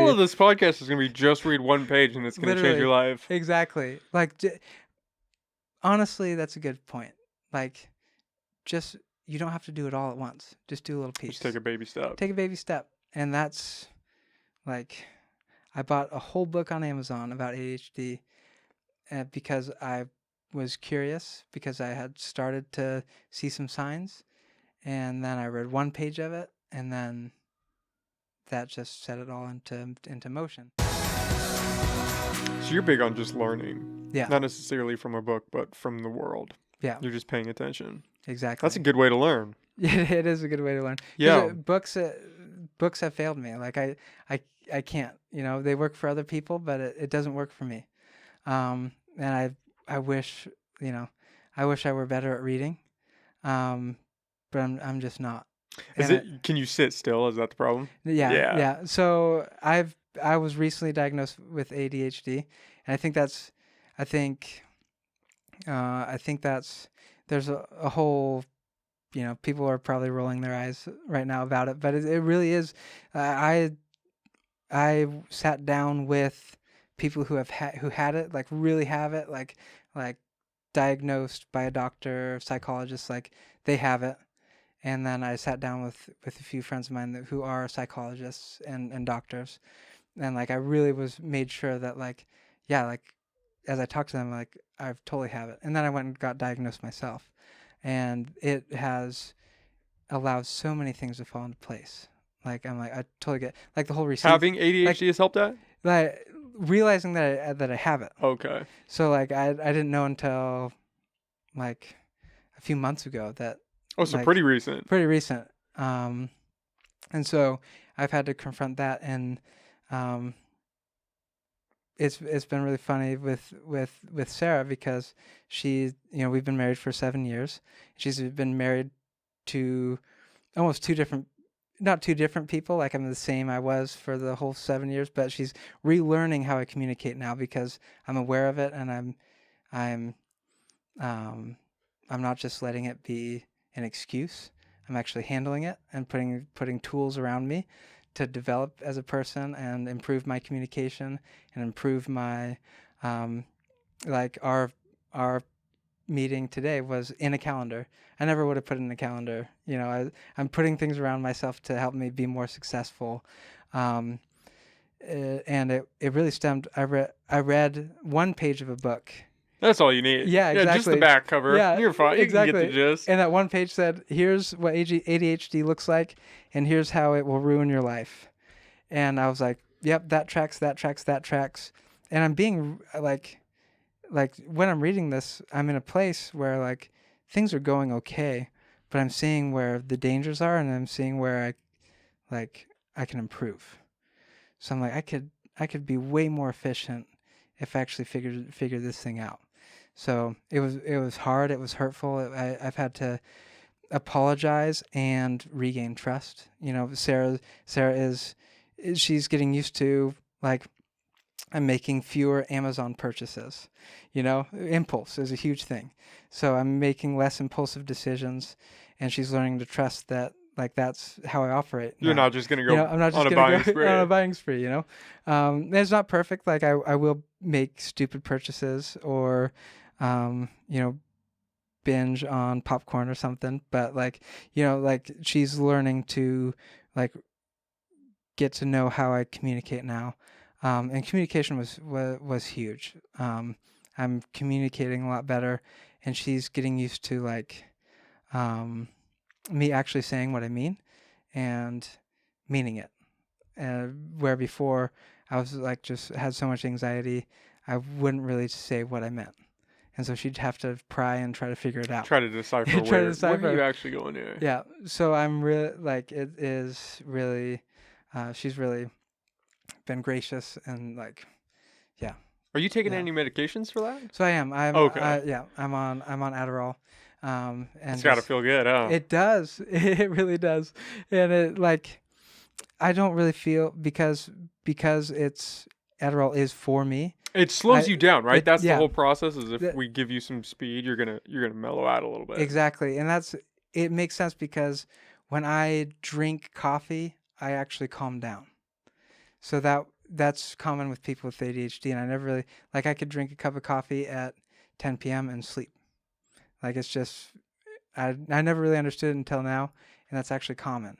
of this podcast is going to be just read one page and it's going to change your life. Exactly. Like, honestly, that's a good point. Like, just, you don't have to do it all at once. Just do a little piece. Just take a baby step. Take a baby step. And that's, like, I bought a whole book on Amazon about ADHD because I was curious, because I had started to see some signs. And then I read one page of it, and then that just set it all into motion. So you're big on just learning. Yeah. Not necessarily from a book, but from the world. Yeah. You're just paying attention. Exactly. That's a good way to learn. It is a good way to learn. Yeah. Books have failed me. Like I can't. You know, they work for other people, but it doesn't work for me. And I wish, you know, I wish I were better at reading. But I'm just not. Can you sit still? Is that the problem? Yeah. So I was recently diagnosed with ADHD, and I think that's there's a whole, you know, people are probably rolling their eyes right now about it, but it really is. I sat down with people who had it, like really have it, like diagnosed by a doctor, psychologist, like they have it. And then I sat down with a few friends of mine who are psychologists and doctors. And like I really made sure that like as I talked to them, like I totally have it. And then I went and got diagnosed myself. And it has allowed so many things to fall into place. Like I'm like, I totally get like the whole receipt. Having ADHD has helped that? Like realizing that I have it. Okay. So like I didn't know until like a few months ago that. Oh, so like, pretty recent. Pretty recent. And so I've had to confront that, and it's been really funny with Sarah, because she, you know, we've been married for 7 years. She's been married to almost not two different people. Like I'm the same I was for the whole 7 years, but she's relearning how I communicate now because I'm aware of it, and I'm not just letting it be an excuse. I'm actually handling it and putting tools around me to develop as a person and improve my communication and improve my like our meeting today was in a calendar. I never would have put it in a calendar. You know, I'm putting things around myself to help me be more successful. And it really stemmed. I read one page of a book. That's all you need. Yeah, exactly. Yeah, just the back cover. Yeah, you're fine. Exactly. You can get the gist. And that one page said, here's what ADHD looks like, and here's how it will ruin your life. And I was like, yep, that tracks. And I'm being like when I'm reading this, I'm in a place where like things are going okay, but I'm seeing where the dangers are, and I'm seeing where I can improve. So I'm like, I could be way more efficient if I actually figure this thing out. So it was hard. It was hurtful. I've had to apologize and regain trust. You know, Sarah she's getting used to like I'm making fewer Amazon purchases. You know, impulse is a huge thing. So I'm making less impulsive decisions, and she's learning to trust that like that's how I operate. You're not just gonna go I'm not just on a buying spree. On a buying spree, you know. It's not perfect. Like I will make stupid purchases or, you know, binge on popcorn or something. But like, you know, like she's learning to like get to know how I communicate now. And communication was huge. I'm communicating a lot better, and she's getting used to like, me actually saying what I mean and meaning it. Where before I was like just had so much anxiety, I wouldn't really say what I meant. And so she'd have to pry and try to figure it out. Try to decipher where are you actually going here. Yeah. So I'm really like, it is really, she's really been gracious and like, yeah. Are you taking any medications for that? So I am. Okay. Yeah. I'm on Adderall. And it's got to feel good, huh? It does. It really does. And it like, I don't really feel because it's Adderall is for me. It slows you down, right? That's the whole process. Is if we give you some speed, you're gonna mellow out a little bit. Exactly, and it makes sense because when I drink coffee, I actually calm down. So that's common with people with ADHD, and I never really like. I could drink a cup of coffee at 10 p.m. and sleep. Like it's just I never really understood it until now, and that's actually common.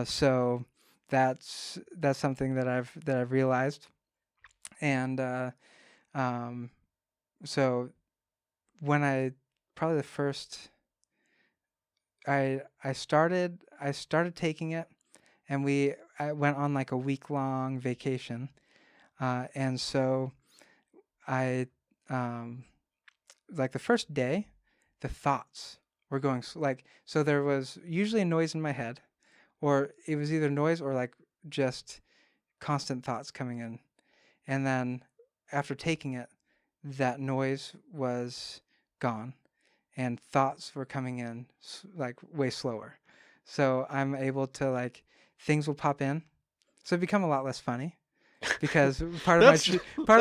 So that's something that I've realized, and so when I probably the first I started taking it, and I went on like a week-long vacation, and so I like the first day, the thoughts were going like, so there was usually a noise in my head, or it was either noise or like just constant thoughts coming in, and then after taking it, that noise was gone, and thoughts were coming in like way slower. So I'm able to like things will pop in, so it become a lot less funny because part of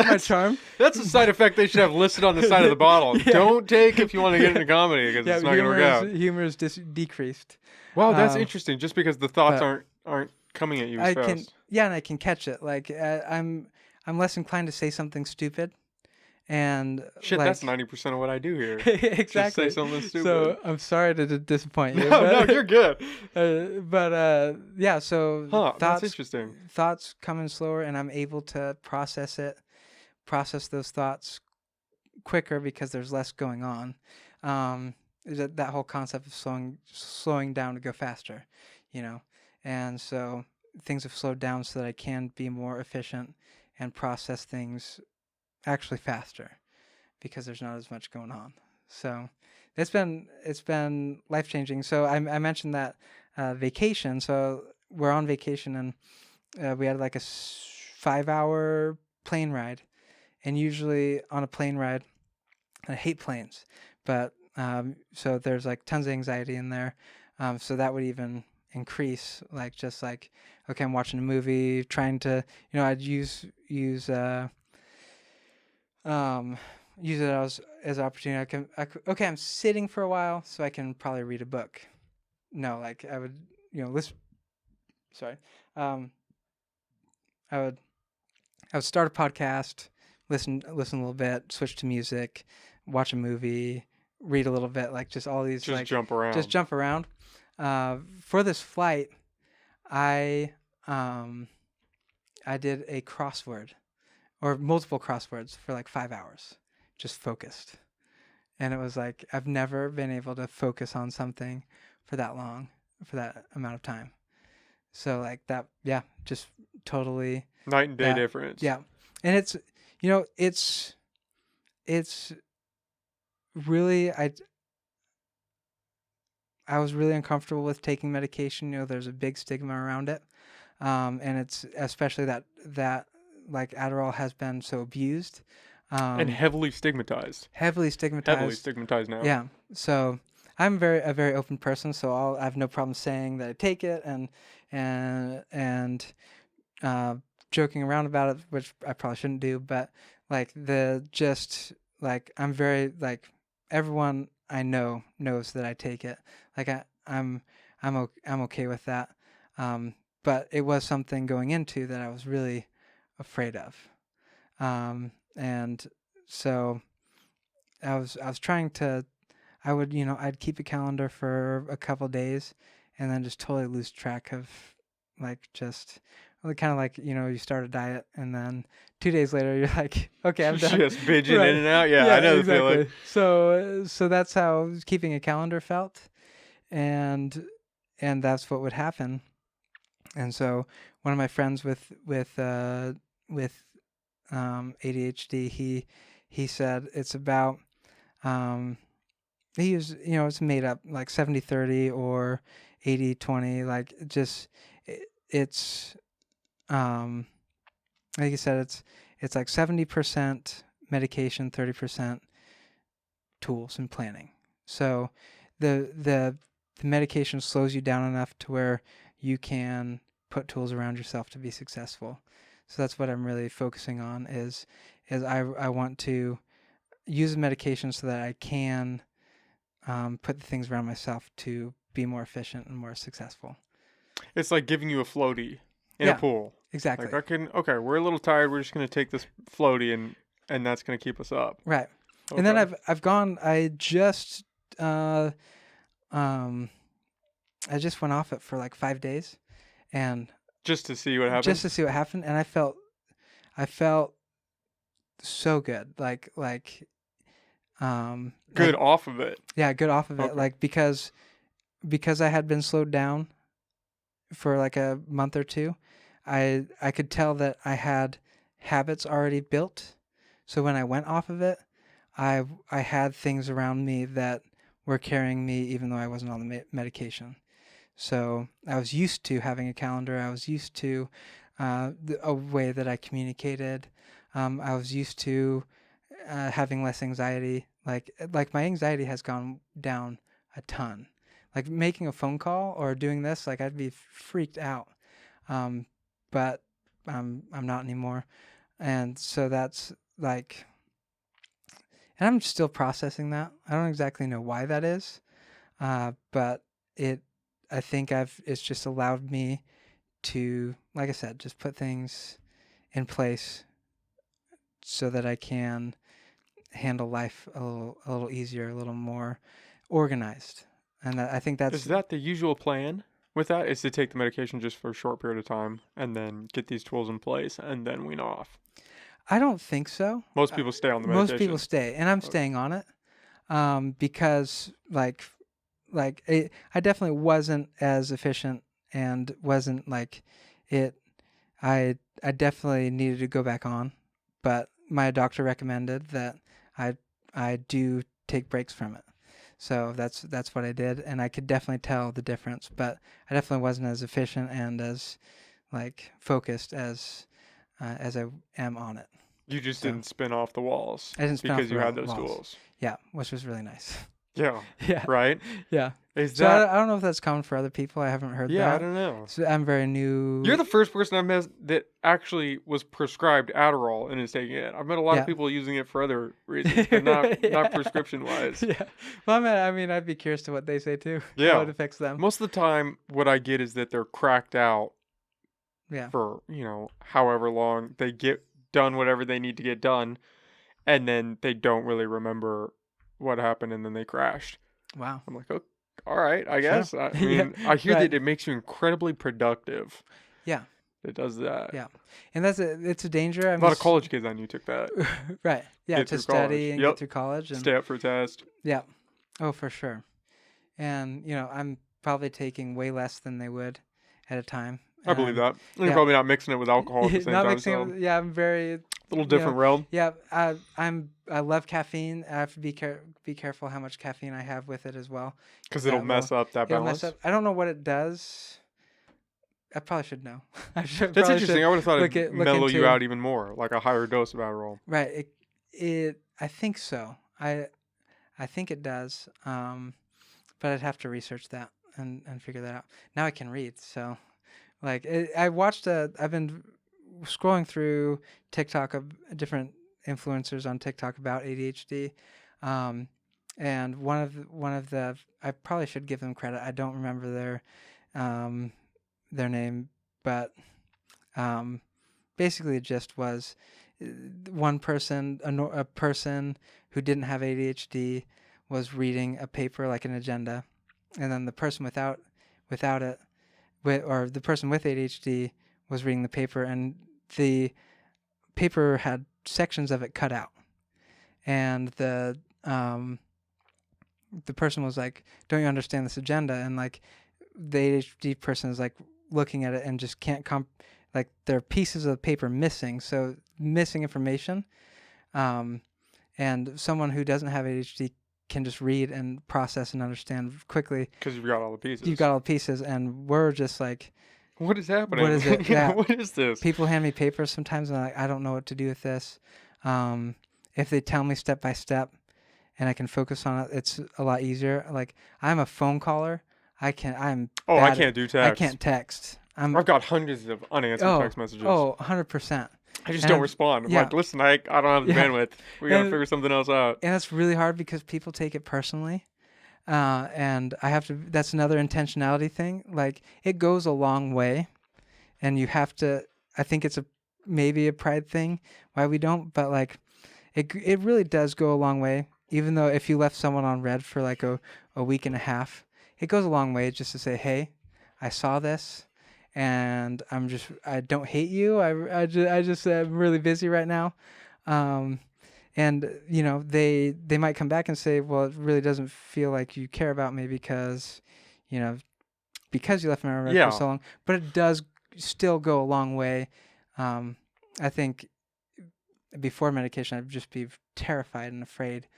my charm. That's a side effect they should have listed on the side of the bottle. Yeah. Don't take if you want to get into comedy because it's not going to work out. Humor is decreased. Wow, that's interesting. Just because the thoughts aren't coming at you as fast. And I can catch it. Like I'm less inclined to say something stupid. And shit, like, that's 90% of what I do here. Exactly. Just say something stupid. So I'm sorry to disappoint you. No, you're good. Yeah. So that's interesting. Thoughts come in slower, and I'm able to process those thoughts quicker because there's less going on. That whole concept of slowing down to go faster, and so things have slowed down so that I can be more efficient and process things actually faster because there's not as much going on. So it's been life-changing. So I mentioned that vacation. So we're on vacation, and we had like a 5-hour plane ride. And usually on a plane ride, I hate planes, but so there's like tons of anxiety in there. So that would even increase, like just like, okay, I'm watching a movie, trying to, I'd use it as an opportunity. Okay, I'm sitting for a while, so I can probably read a book. No, like I would, listen. Sorry, I would start a podcast, listen a little bit, switch to music, watch a movie, read a little bit, like just all these just jump around. For this flight, I did a crossword. Or multiple crosswords for like 5 hours, just focused. And it was like, I've never been able to focus on something for that long, for that amount of time. So like that, yeah, just totally. Night and day difference. Yeah. And it's, it's really, I was really uncomfortable with taking medication. There's a big stigma around it. And it's especially that like Adderall has been so abused. And heavily stigmatized. Heavily stigmatized now. Yeah. So I'm a very open person, so I have no problem saying that I take it and joking around about it, which I probably shouldn't do. But like I'm very like everyone I know knows that I take it. Like I'm okay with that. But it was something going into that I was really afraid of. And so I was trying to, I'd keep a calendar for a couple of days and then just totally lose track of like just kind of like, you start a diet and then 2 days later you're like, okay, I'm done. Just binging right. In and out. Yeah, I know exactly. The feeling. So that's how keeping a calendar felt. And that's what would happen. And so one of my friends with ADHD, he said it's about, he was, it's made up like 70-30 or 80-20, like just, it's, like you said, it's like 70% medication, 30% tools and planning. So the medication slows you down enough to where you can put tools around yourself to be successful. So that's what I'm really focusing on is I want to use the medication so that I can put the things around myself to be more efficient and more successful. It's like giving you a floaty in a pool. Exactly. Like okay, we're a little tired. We're just gonna take this floaty and that's gonna keep us up. Right. Okay. And then I just um I just went off it for like 5 days, and just to see what happened. Just to see what happened, and I felt so good. Good off of it. Yeah, good off of it. Like because I had been slowed down for like a month or two, I could tell that I had habits already built. So when I went off of it, I had things around me that were carrying me even though I wasn't on the medication. So I was used to having a calendar. I was used to a way that I communicated. I was used to having less anxiety. Like my anxiety has gone down a ton. Like making a phone call or doing this, like I'd be freaked out. But I'm not anymore. And so that's like, and I'm still processing that. I don't exactly know why that is, but I think it's just allowed me to, like I said, just put things in place so that I can handle life a little easier, a little more organized. And I think Is that the usual plan with that? Is to take the medication just for a short period of time and then get these tools in place and then wean off? I don't think so. Most people stay on the medication. Most people stay, and I'm staying on it because I definitely wasn't as efficient and wasn't like it. I definitely needed to go back on, but my doctor recommended that I do take breaks from it. So that's what I did, and I could definitely tell the difference. But I definitely wasn't as efficient and as like focused as I am on it. You just didn't spin off the walls. I didn't spin because off you had the those walls. tools. Yeah, which was really nice. Yeah. Yeah. Right? Yeah. So I don't know if that's common for other people. I haven't heard that. Yeah, I don't know. So I'm very new. You're the first person I've met that actually was prescribed Adderall and is taking it. I've met a lot of people using it for other reasons, but not prescription wise. Yeah. Well, I mean, I'd be curious to what they say too. Yeah. How it affects them. Most of the time, what I get is that they're cracked out. Yeah. For however long they get done whatever they need to get done, and then they don't really remember what happened, and then they crashed. Wow. I'm like, oh, all right, I guess. I mean, Yeah, I hear that it makes you incredibly productive. Yeah. It does that. Yeah. And it's a danger. I mean, a lot of college kids I knew took that. Right. Yeah. To study and get through college. And stay up for a test. Yeah. Oh, for sure. And, I'm probably taking way less than they would at a time. I believe that. And you're probably not mixing it with alcohol at the same not time. Mixing it, yeah, I'm very... A little different realm. Yeah, I love caffeine. I have to be careful how much caffeine I have with it as well. Because it'll mess up that balance. I don't know what it does. I probably should know. That's interesting. I would have thought it'd mellow you out even more, like a higher dose of Adderall. Right. I think so. I think it does. But I'd have to research that and figure that out. Now I can read, so... Like I've been scrolling through TikTok of different influencers on TikTok about ADHD, and one of the I probably should give them credit. I don't remember their name, but basically the gist was one person, a person who didn't have ADHD, was reading a paper like an agenda, and then the person without it. Or the person with ADHD was reading the paper, and the paper had sections of it cut out, and the person was like, "Don't you understand this agenda?" And like the ADHD person is like looking at it and just can't like there are pieces of the paper missing, so missing information, and someone who doesn't have ADHD can just read and process and understand quickly. Because you've got all the pieces. You've got all the pieces, and we're just like, what is happening? What is it? Yeah. What is this? People hand me papers sometimes, and I'm like, I don't know what to do with this. If they tell me step by step, and I can focus on it, it's a lot easier. Like I'm a phone caller. I can't do text. I can't text. I've got hundreds of unanswered text messages. 100%. I just don't respond. I'm like, listen, I don't have the bandwidth. We got to figure something else out. And that's really hard because people take it personally. And I have to, that's another intentionality thing. Like, it goes a long way. And you have to, I think it's maybe a pride thing why we don't, but like it really does go a long way. Even though if you left someone on red for like a week and a half, it goes a long way just to say, hey, I saw this, and I don't hate you. I just I'm really busy right now. Um, and they might come back and say, well, it really doesn't feel like you care about me because, you know, because you left me on red for Yeah. so long. But it does still go a long way. I think before medication, I'd just be terrified and afraid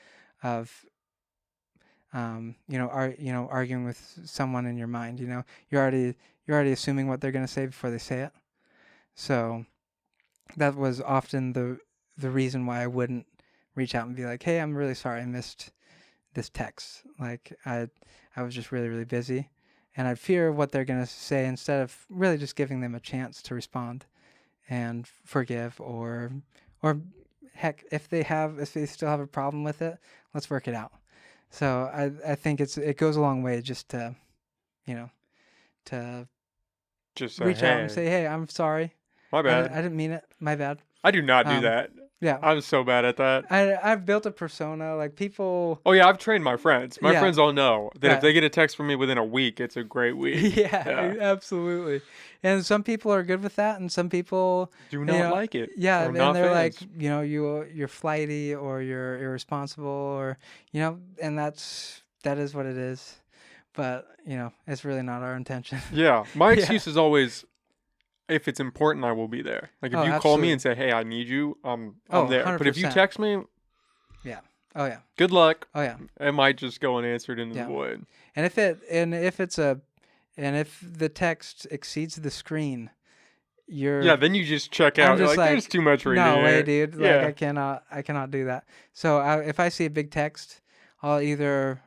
of, arguing with someone in your mind. You're already assuming what they're going to say before they say it. So that was often the reason why I wouldn't reach out and be like, hey, I'm really sorry I missed this text. Like I was just really, really busy, and I'd fear what they're going to say instead of really just giving them a chance to respond and forgive, or heck, if they still have a problem with it, let's work it out. So I think it goes a long way just to, you know, to Just say, reach out and hey, say, hey, I'm sorry. my I bad. didn't mean it. My bad. I do not do Um, that. yeah. I'm so bad at that. I've built a persona, like people. Oh yeah, I've trained my friends. My Yeah. friends all know that if Right. they get a text from me within a week, it's a great week. Yeah, absolutely. And some people are good with that, and some people, Do not like it. yeah, Or and not they're like, fans. you're flighty or you're irresponsible, or and that is what it is. But it's really not our intention. Yeah. My Yeah. excuse is always, if it's important, I will be there. Like if Oh, you call me absolutely. and say, hey, I need you, I'm Oh, there. But if you 100%. text me, Yeah. Oh yeah. good luck. Oh yeah. It might just go unanswered into the Yeah. void. And if the text exceeds the screen, Yeah, then you just check I'm out. You're just like, like, there's too much reading no way, here. dude. Like Yeah. I cannot do that. So if I see a big text, I'll either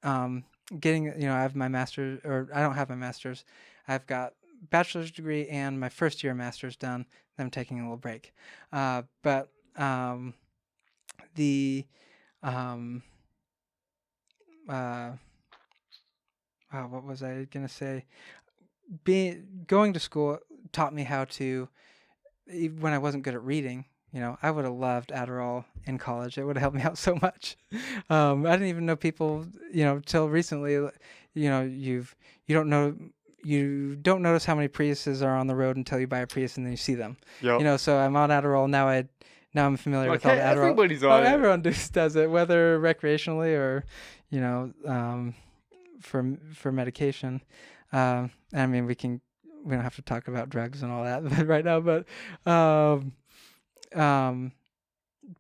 um I have my master's, or I don't have my master's. I've got bachelor's degree and my first year master's done. Then I'm taking a little break. But the um uh what was I gonna say? Going to school taught me how to, when I wasn't good at reading. I would have loved Adderall in college. It would have helped me out so much. I didn't even know people, till recently. You don't know, you don't notice how many Priuses are on the road until you buy a Prius and then you see them. Yep. So I'm on Adderall now. Now I'm familiar Like, with all hey, the Adderall. everybody's Oh, on it. everyone does it, whether recreationally or, for medication. I mean, we don't have to talk about drugs and all that right now, but um, um,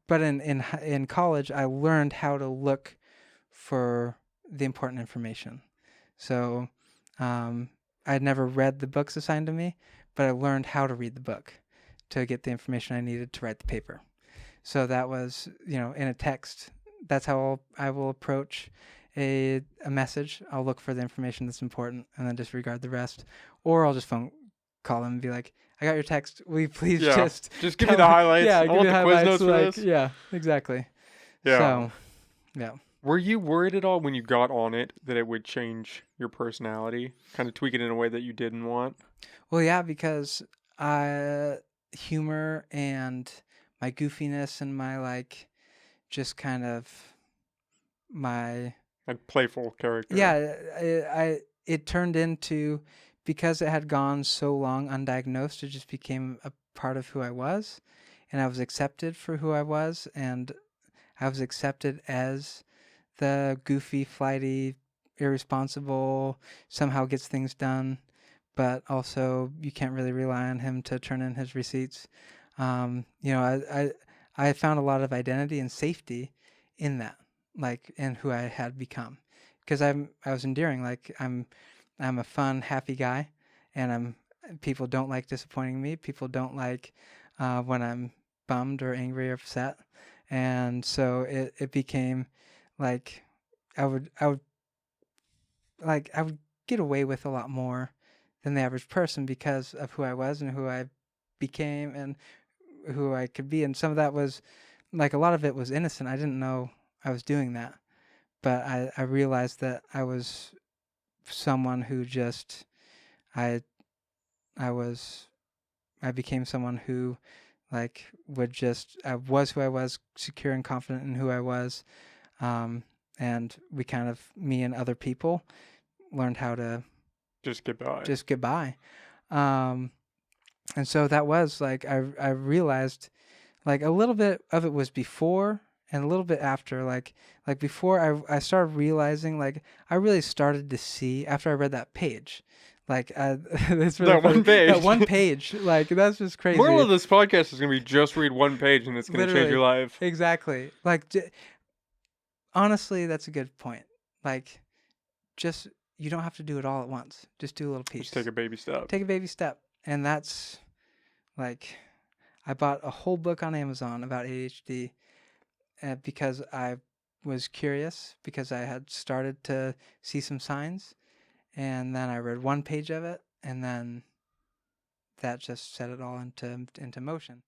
but in college, I learned how to look for the important information. So I had never read the books assigned to me, but I learned how to read the book to get the information I needed to write the paper. So that was, in a text. That's how I will approach a message. I'll look for the information that's important and then disregard the rest. Or I'll just call them and be like, I got your text. Will you please Yeah. just Just give me the highlights. Yeah, I give me want the the quiz highlights. notes for Like, this. yeah, exactly. Yeah. So, yeah. Were you worried at all when you got on it that it would change your personality? Kind of tweak it in a way that you didn't want? Well, yeah, because humor and my goofiness and my just kind of my Like playful character. yeah, it turned into, because it had gone so long undiagnosed, it just became a part of who I was, and I was accepted for who I was, and I was accepted as the goofy, flighty, irresponsible, somehow gets things done, but also you can't really rely on him to turn in his receipts. I found a lot of identity and safety in that, like in who I had become, because I was endearing. Like I'm a fun, happy guy, and people don't like disappointing me. People don't like when I'm bummed or angry or upset, and so it became like I would get away with a lot more than the average person because of who I was and who I became and who I could be. And some of that was a lot of it was innocent. I didn't know I was doing that, but I realized that I was someone who just I was I became someone who like would just I was who I was, secure and confident in who I was. And we kind of, me and other people, learned how to Just get by. just get by. And so that was like I realized like a little bit of it was before and a little bit after. Like before I started realizing, like I really started to see after I read that page. Like it's really That funny. one page. That one page, like that's just crazy. Moral of this podcast is gonna be just read one page and it's gonna change Literally. your life. Exactly. Like honestly, that's a good point. Like just you don't have to do it all at once. Just do a little piece. Just take a baby step. Take a baby step. And that's like I bought a whole book on Amazon about ADHD because I was curious, because I had started to see some signs, and then I read one page of it, and then that just set it all into motion.